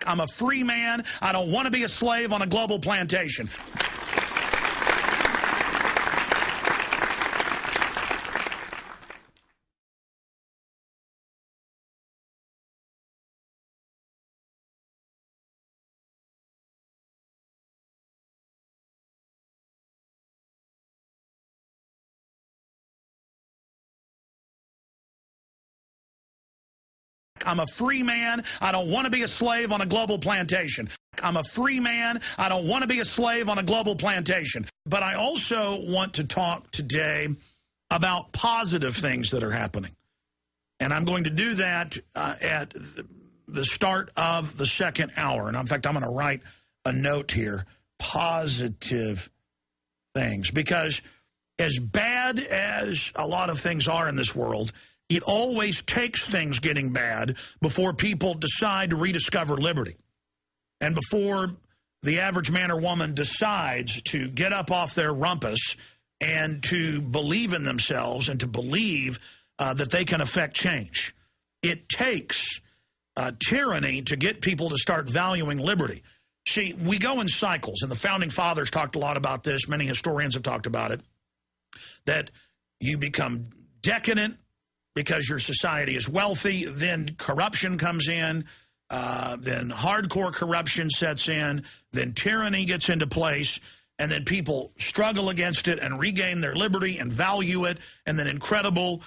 I'm a free man. I don't want to be a slave on a global plantation. I'm a free man. I don't want to be a slave on a global plantation. I'm a free man. I don't want to be a slave on a global plantation. But I also want to talk today about positive things that are happening. And I'm going to do that at the start of the second hour. And in fact, I'm going to write a note here, positive things. Because as bad as a lot of things are in this world, it always takes things getting bad before people decide to rediscover liberty. And before the average man or woman decides to get up off their rumpus and to believe in themselves and to believe that they can affect change. It takes tyranny to get people to start valuing liberty. See, we go in cycles, and the Founding Fathers talked a lot about this. Many historians have talked about it, that you become decadent because your society is wealthy, then corruption comes in, then hardcore corruption sets in, then tyranny gets into place, and then people struggle against it and regain their liberty and value it, and then incredible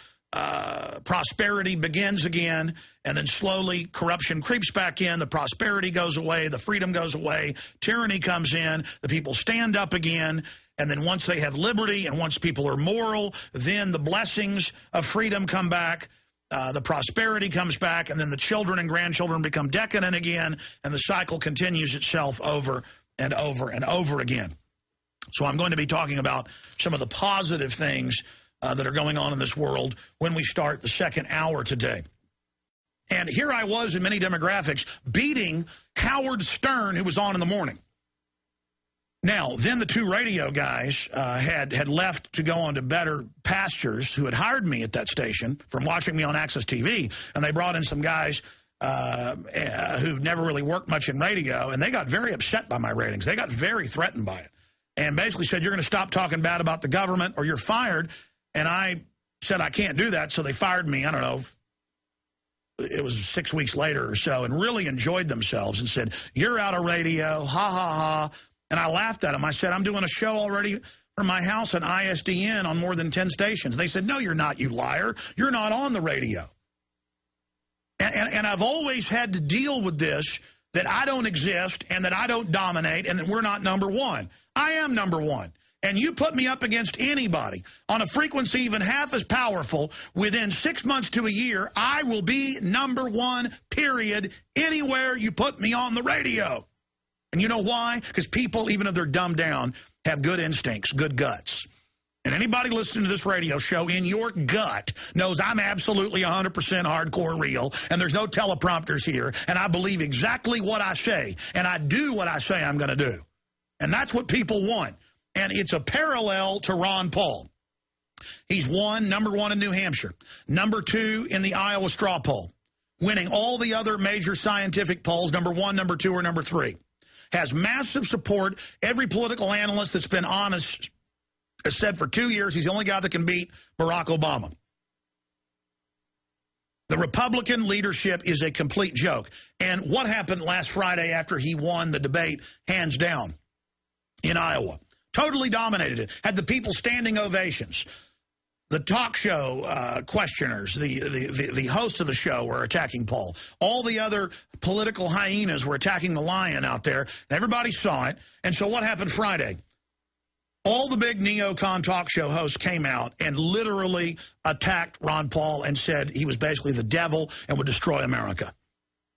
prosperity begins again, and then slowly corruption creeps back in, the prosperity goes away, the freedom goes away, tyranny comes in, the people stand up again, and then once they have liberty and once people are moral, then the blessings of freedom come back, the prosperity comes back, and then the children and grandchildren become decadent again, and the cycle continues itself over and over and over again. So I'm going to be talking about some of the positive things that are going on in this world when we start the second hour today. And here I was in many demographics beating Howard Stern, who was on in the morning. Now, then the two radio guys had left to go on to better pastures who had hired me at that station from watching me on Access TV, and they brought in some guys who never really worked much in radio, and they got very upset by my ratings. They got very threatened by it and basically said, you're going to stop talking bad about the government or you're fired. And I said, I can't do that, so they fired me, I don't know, it was 6 weeks later or so, and really enjoyed themselves and said, you're out of radio, ha, ha, ha. And I laughed at them. I said, I'm doing a show already from my house on ISDN on more than 10 stations. They said, no, you're not, you liar. You're not on the radio. And I've always had to deal with this, that I don't exist and that I don't dominate and that we're not number one. I am number one. And you put me up against anybody on a frequency even half as powerful, within 6 months to a year, I will be number one, period, anywhere you put me on the radio. And you know why? Because people, even if they're dumbed down, have good instincts, good guts. And anybody listening to this radio show in your gut knows I'm absolutely 100% hardcore real, and there's no teleprompters here, and I believe exactly what I say, and I do what I say I'm going to do. And that's what people want. And it's a parallel to Ron Paul. He's number one in New Hampshire, number 2 in the Iowa straw poll, winning all the other major scientific polls, number 1, number 2, or number 3. Has massive support. Every political analyst that's been honest has said for 2 years he's the only guy that can beat Barack Obama. The Republican leadership is a complete joke. And what happened last Friday after he won the debate, hands down, in Iowa? Totally dominated it. Had the people standing ovations. The talk show questioners, the host of the show were attacking Paul. All the other political hyenas were attacking the lion out there. And everybody saw it. And so what happened Friday? All the big neocon talk show hosts came out and literally attacked Ron Paul and said he was basically the devil and would destroy America.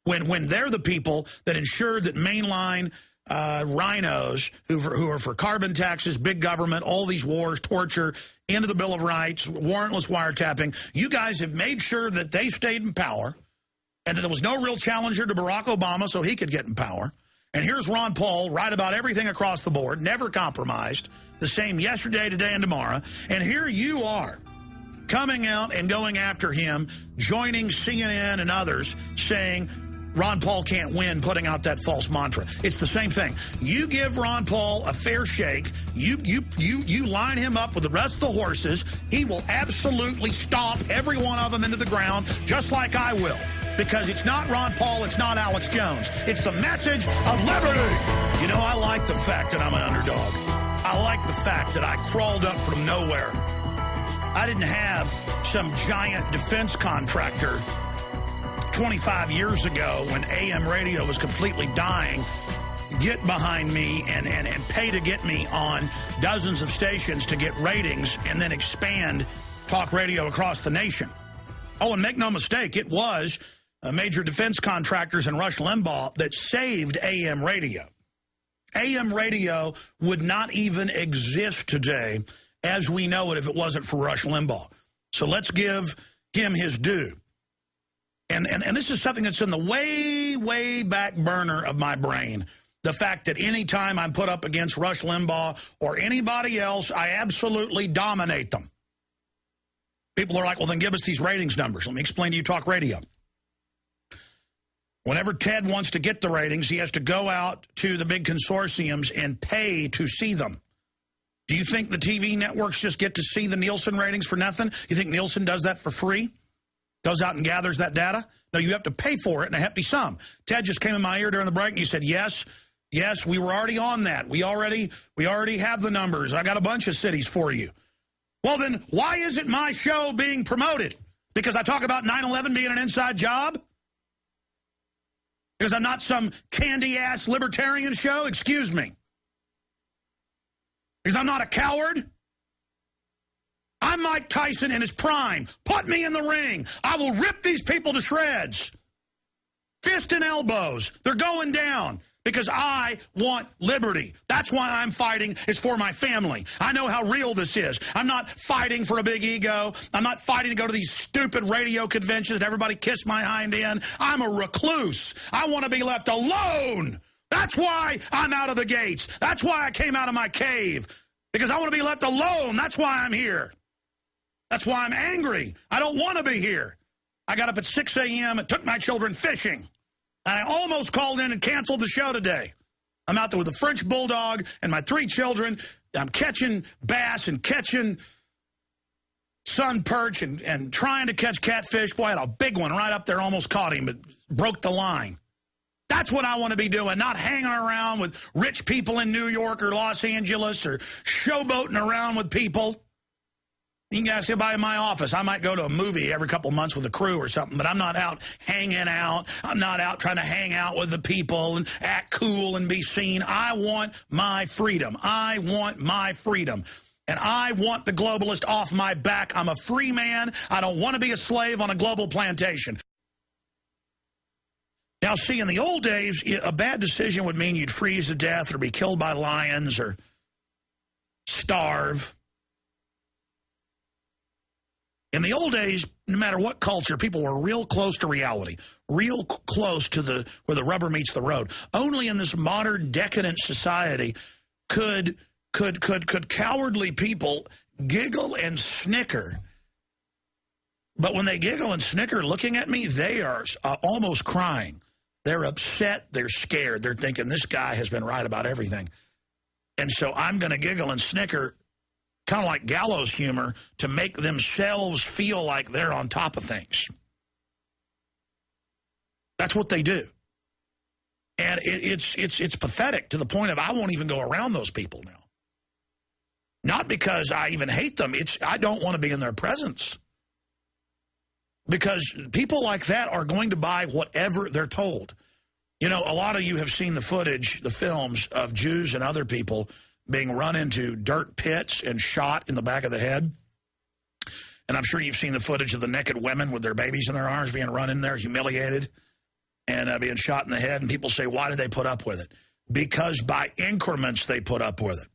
When they're the people that ensured that mainline rhinos who are for carbon taxes, big government, all these wars, torture, into the Bill of Rights, warrantless wiretapping. You guys have made sure that they stayed in power and that there was no real challenger to Barack Obama so he could get in power. And here's Ron Paul, right about everything across the board, never compromised, the same yesterday, today, and tomorrow. And here you are coming out and going after him, joining CNN and others, saying Ron Paul can't win putting out that false mantra. It's the same thing. You give Ron Paul a fair shake. You line him up with the rest of the horses. He will absolutely stomp every one of them into the ground, just like I will. Because it's not Ron Paul, it's not Alex Jones. It's the message of liberty. You know, I like the fact that I'm an underdog. I like the fact that I crawled up from nowhere. I didn't have some giant defense contractor 25 years ago when AM radio was completely dying get behind me and pay to get me on dozens of stations to get ratings and then expand talk radio across the nation. Oh, and make no mistake, it was major defense contractors and Rush Limbaugh that saved AM radio. AM radio would not even exist today as we know it if it wasn't for Rush Limbaugh. So let's give him his due. And this is something that's in the way back burner of my brain. The fact that any time I'm put up against Rush Limbaugh or anybody else, I absolutely dominate them. People are like, well, then give us these ratings numbers. Let me explain to you talk radio. Whenever Ted wants to get the ratings, he has to go out to the big consortiums and pay to see them. Do you think the TV networks just get to see the Nielsen ratings for nothing? You think Nielsen does that for free? Goes out and gathers that data? No, you have to pay for it, and a hefty sum. Ted just came in my ear during the break, and he said, yes, we were already on that. We already have the numbers. I got a bunch of cities for you. Well, then, why isn't my show being promoted? Because I talk about 9/11 being an inside job? Because I'm not some candy-ass libertarian show? Excuse me. Because I'm not a coward? I'm Mike Tyson in his prime. Put me in the ring. I will rip these people to shreds. Fist and elbows. They're going down because I want liberty. That's why I'm fighting, is for my family. I know how real this is. I'm not fighting for a big ego. I'm not fighting to go to these stupid radio conventions and everybody kiss my hind end. I'm a recluse. I want to be left alone. That's why I'm out of the gates. That's why I came out of my cave. Because I want to be left alone. That's why I'm here. That's why I'm angry. I don't want to be here. I got up at 6 a.m. and took my children fishing. And I almost called in and canceled the show today. I'm out there with a French bulldog and my 3 children. I'm catching bass and catching sun perch and trying to catch catfish. Boy, I had a big one right up there, almost caught him, but broke the line. That's what I want to be doing, not hanging around with rich people in New York or Los Angeles or showboating around with people. You can ask by in my office. I might go to a movie every couple of months with a crew or something, but I'm not out hanging out. I'm not out trying to hang out with the people and act cool and be seen. I want my freedom. I want my freedom. And I want the globalist off my back. I'm a free man. I don't want to be a slave on a global plantation. Now, see, in the old days, a bad decision would mean you'd freeze to death or be killed by lions or starve. In the old days, no matter what culture, people were real close to reality, real close to where the rubber meets the road. Only in this modern decadent society could cowardly people giggle and snicker. But when they giggle and snicker looking at me, they are almost crying. They're upset. They're scared. They're thinking, this guy has been right about everything. And so I'm going to giggle and snicker, kind of like gallows humor, to make themselves feel like they're on top of things. That's what they do. And it's pathetic to the point of I won't even go around those people now. Not because I even hate them. I don't want to be in their presence. Because people like that are going to buy whatever they're told. You know, a lot of you have seen the footage, the films of Jews and other people being run into dirt pits and shot in the back of the head. And I'm sure you've seen the footage of the naked women with their babies in their arms being run in there, humiliated, and being shot in the head. And people say, why did they put up with it? Because by increments they put up with it.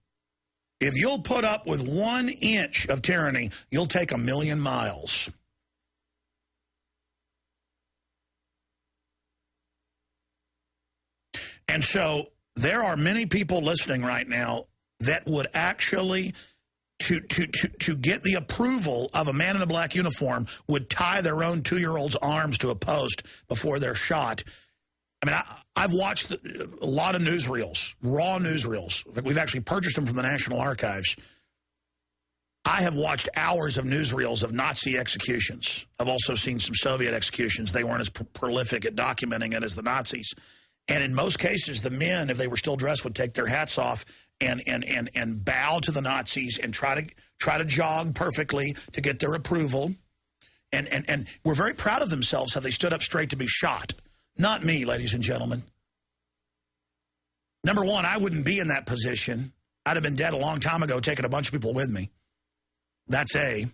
If you'll put up with 1 inch of tyranny, you'll take 1,000,000 miles. And so there are many people listening right now that would actually, to get the approval of a man in a black uniform, would tie their own 2-year-old's arms to a post before they're shot. I mean, I've watched a lot of newsreels, raw newsreels. We've actually purchased them from the National Archives. I have watched hours of newsreels of Nazi executions. I've also seen some Soviet executions. They weren't as prolific at documenting it as the Nazis. And in most cases, the men, if they were still dressed, would take their hats off and bow to the Nazis and try to jog perfectly to get their approval. And were very proud of themselves how they stood up straight to be shot. Not me, ladies and gentlemen. Number one, I wouldn't be in that position. I'd have been dead a long time ago, taking a bunch of people with me. That's A.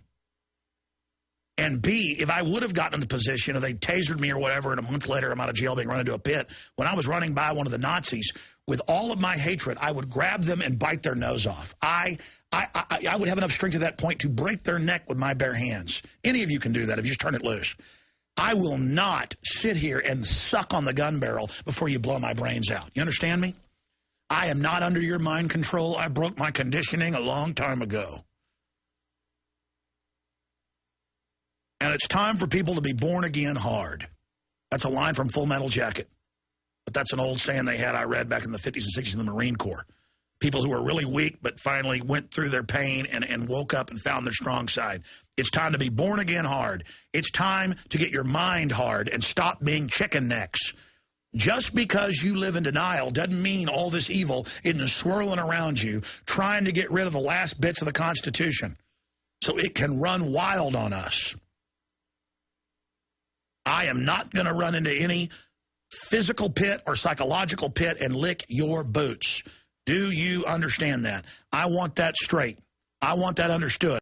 And B, if I would have gotten in the position, if they tasered me or whatever, and a month later I'm out of jail being run into a pit, when I was running by one of the Nazis, with all of my hatred, I would grab them and bite their nose off. I would have enough strength at that point to break their neck with my bare hands. Any of you can do that if you just turn it loose. I will not sit here and suck on the gun barrel before you blow my brains out. You understand me? I am not under your mind control. I broke my conditioning a long time ago. And it's time for people to be born again hard. That's a line from Full Metal Jacket. But that's an old saying they had, I read back in the 50s and 60s in the Marine Corps. People who were really weak but finally went through their pain and woke up and found their strong side. It's time to be born again hard. It's time to get your mind hard and stop being chicken necks. Just because you live in denial doesn't mean all this evil isn't swirling around you, trying to get rid of the last bits of the Constitution so it can run wild on us. I am not going to run into any physical pit or psychological pit and lick your boots. Do you understand that? I want that straight. I want that understood.